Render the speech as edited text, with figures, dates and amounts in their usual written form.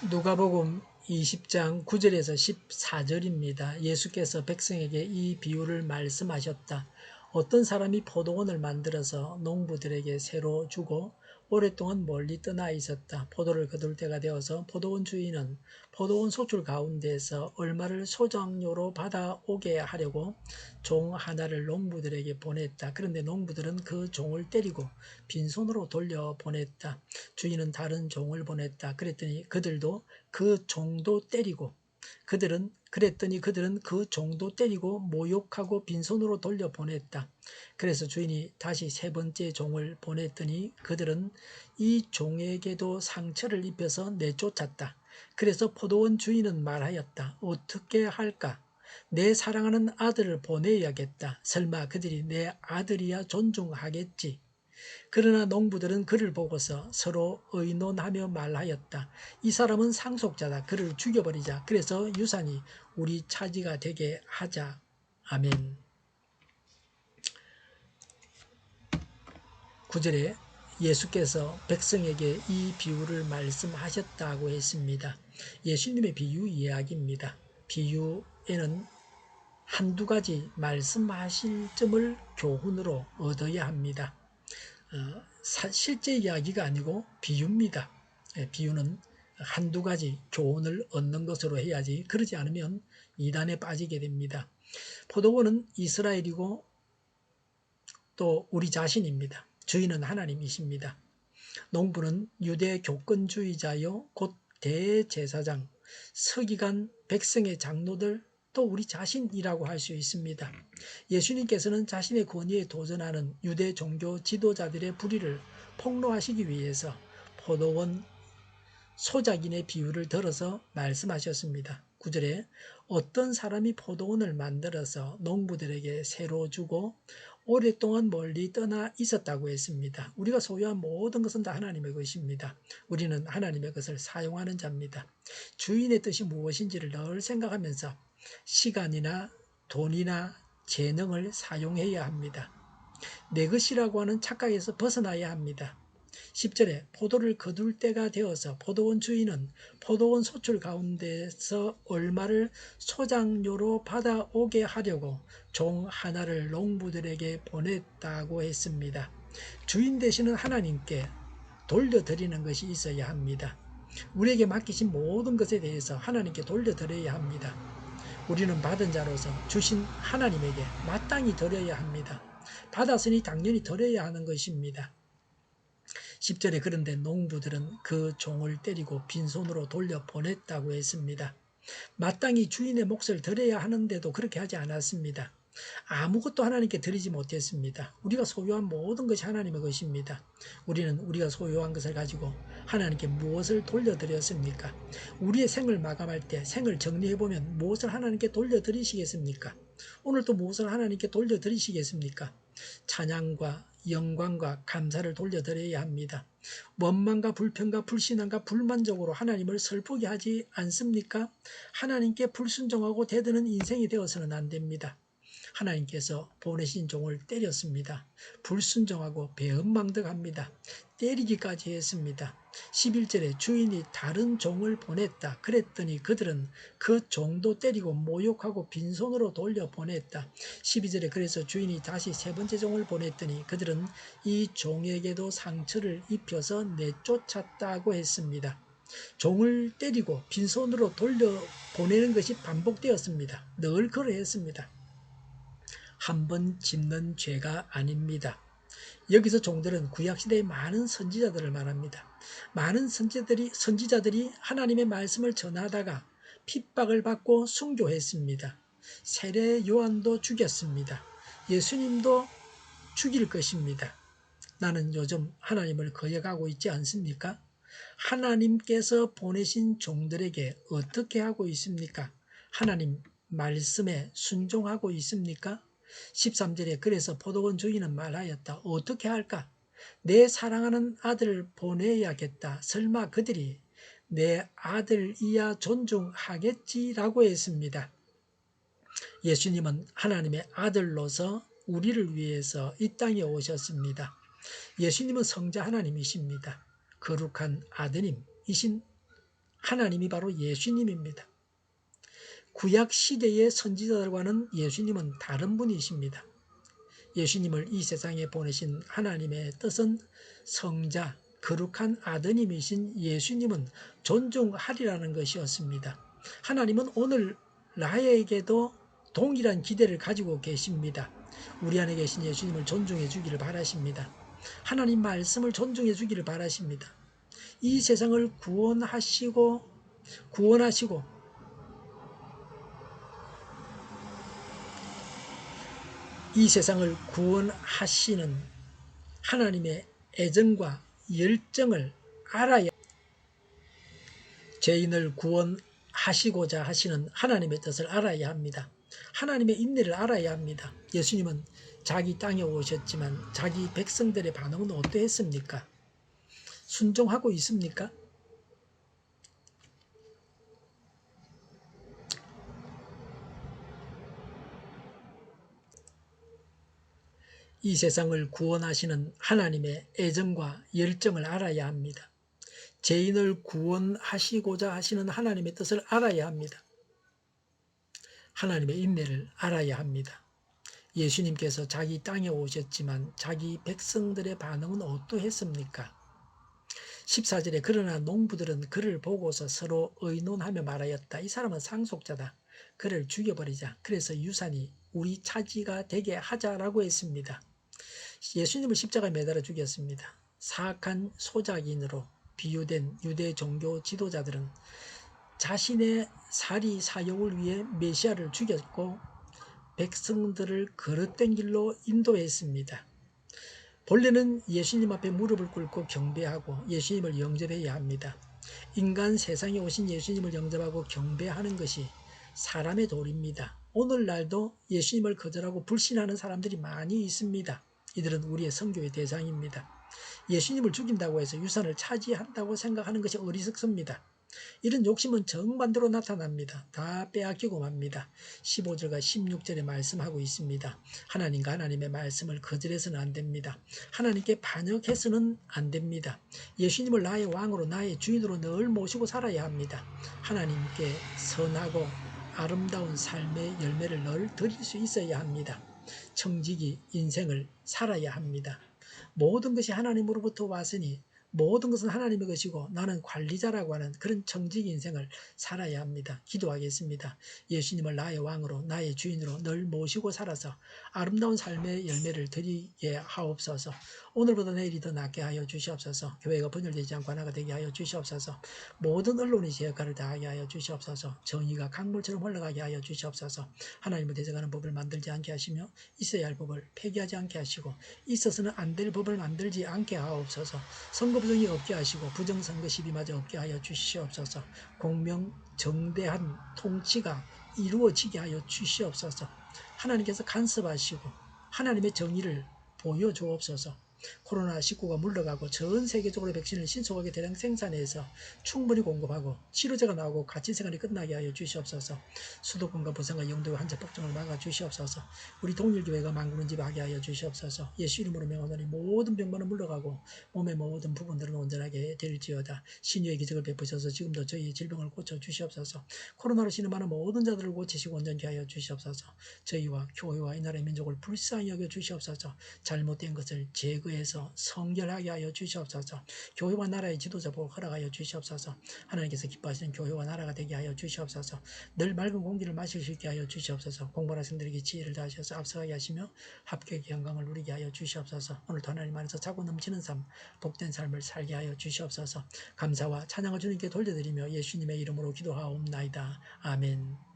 누가복음 20장 9절에서 14절입니다. 예수께서 백성에게 이 비유를 말씀하셨다. 어떤 사람이 포도원을 만들어서 농부들에게 새로 주고 오랫동안 멀리 떠나 있었다. 포도를 거둘 때가 되어서 포도원 주인은 포도원 소출 가운데에서 얼마를 소장료로 받아오게 하려고 종 하나를 농부들에게 보냈다. 그런데 농부들은 그 종을 때리고 빈손으로 돌려보냈다. 주인은 다른 종을 보냈다. 그랬더니 그들도 그 종도 때리고 그들은 그 종도 때리고 모욕하고 빈손으로 돌려보냈다. 그래서 주인이 다시 세 번째 종을 보냈더니 그들은 이 종에게도 상처를 입혀서 내쫓았다. 그래서 포도원 주인은 말하였다. 어떻게 할까? 내 사랑하는 아들을 보내야겠다. 설마 그들이 내 아들이야 존중하겠지. 그러나 농부들은 그를 보고서 서로 의논하며 말하였다. 이 사람은 상속자다. 그를 죽여버리자. 그래서 유산이 우리 차지가 되게 하자. 아멘. 9절에 예수께서 백성에게 이 비유를 말씀하셨다고 했습니다. 예수님의 비유 이야기입니다. 비유에는 한두 가지 말씀하실 점을 교훈으로 얻어야 합니다. 실제 이야기가 아니고 비유입니다. 비유는 한두 가지 교훈을 얻는 것으로 해야지 그러지 않으면 이단에 빠지게 됩니다. 포도원은 이스라엘이고 또 우리 자신입니다. 주인은 하나님이십니다. 농부는 유대 교권주의자요 곧 대제사장, 서기관, 백성의 장로들, 또 우리 자신이라고 할 수 있습니다. 예수님께서는 자신의 권위에 도전하는 유대 종교 지도자들의 불의를 폭로하시기 위해서 포도원 소작인의 비유를 들어서 말씀하셨습니다. 9절에 어떤 사람이 포도원을 만들어서 농부들에게 새로 주고 오랫동안 멀리 떠나 있었다고 했습니다. 우리가 소유한 모든 것은 다 하나님의 것입니다. 우리는 하나님의 것을 사용하는 자입니다. 주인의 뜻이 무엇인지를 늘 생각하면서 시간이나 돈이나 재능을 사용해야 합니다. 내 것이라고 하는 착각에서 벗어나야 합니다. 10절에 포도를 거둘 때가 되어서 포도원 주인은 포도원 소출 가운데서 얼마를 소장료로 받아오게 하려고 종 하나를 농부들에게 보냈다고 했습니다. 주인 되시는 하나님께 돌려드리는 것이 있어야 합니다. 우리에게 맡기신 모든 것에 대해서 하나님께 돌려드려야 합니다. 우리는 받은 자로서 주신 하나님에게 마땅히 드려야 합니다. 받았으니 당연히 드려야 하는 것입니다. 10절에 그런데 농부들은 그 종을 때리고 빈손으로 돌려보냈다고 했습니다. 마땅히 주인의 몫을 드려야 하는데도 그렇게 하지 않았습니다. 아무것도 하나님께 드리지 못했습니다. 우리가 소유한 모든 것이 하나님의 것입니다. 우리는 우리가 소유한 것을 가지고 하나님께 무엇을 돌려드렸습니까? 우리의 생을 마감할 때 생을 정리해보면 무엇을 하나님께 돌려드리시겠습니까? 오늘 또 무엇을 하나님께 돌려드리시겠습니까? 찬양과 영광과 감사를 돌려드려야 합니다. 원망과 불평과 불신앙과 불만족으로 하나님을 슬프게 하지 않습니까? 하나님께 불순종하고 대드는 인생이 되어서는 안 됩니다. 하나님께서 보내신 종을 때렸습니다. 불순종하고 배은망덕합니다. 때리기까지 했습니다. 11절에 주인이 다른 종을 보냈다. 그랬더니 그들은 그 종도 때리고 모욕하고 빈손으로 돌려보냈다. 12절에 그래서 주인이 다시 세 번째 종을 보냈더니 그들은 이 종에게도 상처를 입혀서 내쫓았다고 했습니다. 종을 때리고 빈손으로 돌려보내는 것이 반복되었습니다. 늘 그러했습니다. 한 번 짓는 죄가 아닙니다. 여기서 종들은 구약시대의 많은 선지자들을 말합니다. 많은 선지자들이 하나님의 말씀을 전하다가 핍박을 받고 순교했습니다. 세례 요한도 죽였습니다. 예수님도 죽일 것입니다. 나는 요즘 하나님을 거역하고 있지 않습니까? 하나님께서 보내신 종들에게 어떻게 하고 있습니까? 하나님 말씀에 순종하고 있습니까? 13절에 그래서 포도원 주인은 말하였다. 어떻게 할까? 내 사랑하는 아들을 보내야겠다. 설마 그들이 내 아들이야 존중하겠지라고 했습니다. 예수님은 하나님의 아들로서 우리를 위해서 이 땅에 오셨습니다. 예수님은 성자 하나님이십니다. 거룩한 아드님이신 하나님이 바로 예수님입니다. 구약 시대의 선지자들과는 예수님은 다른 분이십니다. 예수님을 이 세상에 보내신 하나님의 뜻은 성자, 거룩한 아드님이신 예수님은 존중하리라는 것이었습니다. 하나님은 오늘 나에게도 동일한 기대를 가지고 계십니다. 우리 안에 계신 예수님을 존중해 주기를 바라십니다. 하나님 말씀을 존중해 주기를 바라십니다. 이 세상을 구원하시고 이 세상을 구원하시는 하나님의 애정과 열정을 알아야, 죄인을 구원하시고자 하시는 하나님의 뜻을 알아야 합니다. 하나님의 인내를 알아야 합니다. 예수님은 자기 땅에 오셨지만 자기 백성들의 반응은 어떠했습니까? 순종하고 있습니까? 이 세상을 구원하시는 하나님의 애정과 열정을 알아야 합니다. 죄인을 구원하시고자 하시는 하나님의 뜻을 알아야 합니다. 하나님의 인내를 알아야 합니다. 예수님께서 자기 땅에 오셨지만 자기 백성들의 반응은 어떠했습니까? 14절에 그러나 농부들은 그를 보고서 서로 의논하며 말하였다. 이 사람은 상속자다. 그를 죽여버리자. 그래서 유산이 우리 차지가 되게 하자라고 했습니다. 예수님을 십자가에 매달아 죽였습니다. 사악한 소작인으로 비유된 유대 종교 지도자들은 자신의 사리 사욕을 위해 메시아를 죽였고 백성들을 거릇된 길로 인도했습니다. 본래는 예수님 앞에 무릎을 꿇고 경배하고 예수님을 영접해야 합니다. 인간 세상에 오신 예수님을 영접하고 경배하는 것이 사람의 도리입니다. 오늘날도 예수님을 거절하고 불신하는 사람들이 많이 있습니다. 이들은 우리의 선교의 대상입니다. 예수님을 죽인다고 해서 유산을 차지한다고 생각하는 것이 어리석습니다. 이런 욕심은 정반대로 나타납니다. 다 빼앗기고 맙니다. 15절과 16절에 말씀하고 있습니다. 하나님과 하나님의 말씀을 거절해서는 안 됩니다. 하나님께 반역해서는 안 됩니다. 예수님을 나의 왕으로 나의 주인으로 늘 모시고 살아야 합니다. 하나님께 선하고 아름다운 삶의 열매를 늘 드릴 수 있어야 합니다. 청지기 인생을 살아야 합니다. 모든 것이 하나님으로부터 왔으니 모든 것은 하나님의 것이고 나는 관리자라고 하는 그런 청지기 인생을 살아야 합니다. 기도하겠습니다. 예수님을 나의 왕으로 나의 주인으로 늘 모시고 살아서 아름다운 삶의 열매를 드리게 하옵소서. 오늘보다 내일이 더 낫게 하여 주시옵소서. 교회가 분열되지 않고 하나가 되게 하여 주시옵소서. 모든 언론이 제 역할을 다하게 하여 주시옵소서. 정의가 강물처럼 흘러가게 하여 주시옵소서. 하나님을 대적하는 법을 만들지 않게 하시며 있어야 할 법을 폐기하지 않게 하시고 있어서는 안 될 법을 만들지 않게 하옵소서. 선거 부정이 없게 하시고 부정선거 시비마저 없게 하여 주시옵소서. 공명정대한 통치가 이루어지게 하여 주시옵소서. 하나님께서 간섭하시고 하나님의 정의를 보여주옵소서. 코로나19가 물러가고 전 세계적으로 백신을 신속하게 대량 생산해서 충분히 공급하고 치료제가 나오고 가치생활이 끝나게 하여 주시옵소서. 수도권과 부산과 영도의 환자 폭증을 막아 주시옵소서. 우리 동일교회가 만구는 집 하게 하여 주시옵소서. 예수 이름으로 명하노니 모든 병만은 물러가고 몸의 모든 부분들은 온전하게 될지어다. 신유의 기적을 베푸셔서 지금도 저희의 질병을 고쳐 주시옵소서. 코로나로 신음하는 모든 자들을 고치시고 온전케 하여 주시옵소서. 저희와 교회와 이 나라의 민족을 불쌍히 여겨 주시옵소서. 잘못된 것을 제거해서 성결하게 하여 주시옵소서. 교회와 나라의 지도자 보고 허락하여 주시옵소서. 하나님께서 기뻐하시는 교회와 나라가 되게 하여 주시옵소서. 늘 맑은 공기를 마실 수 있게 하여 주시옵소서. 공부하는 학생들에게 지혜를 다하셔서 앞서가게 하시며 합격의 영광을 누리게 하여 주시옵소서. 오늘도 하나님 안에서 차고 넘치는 삶, 복된 삶을 살게 하여 주시옵소서. 감사와 찬양을 주님께 돌려드리며 예수님의 이름으로 기도하옵나이다. 아멘.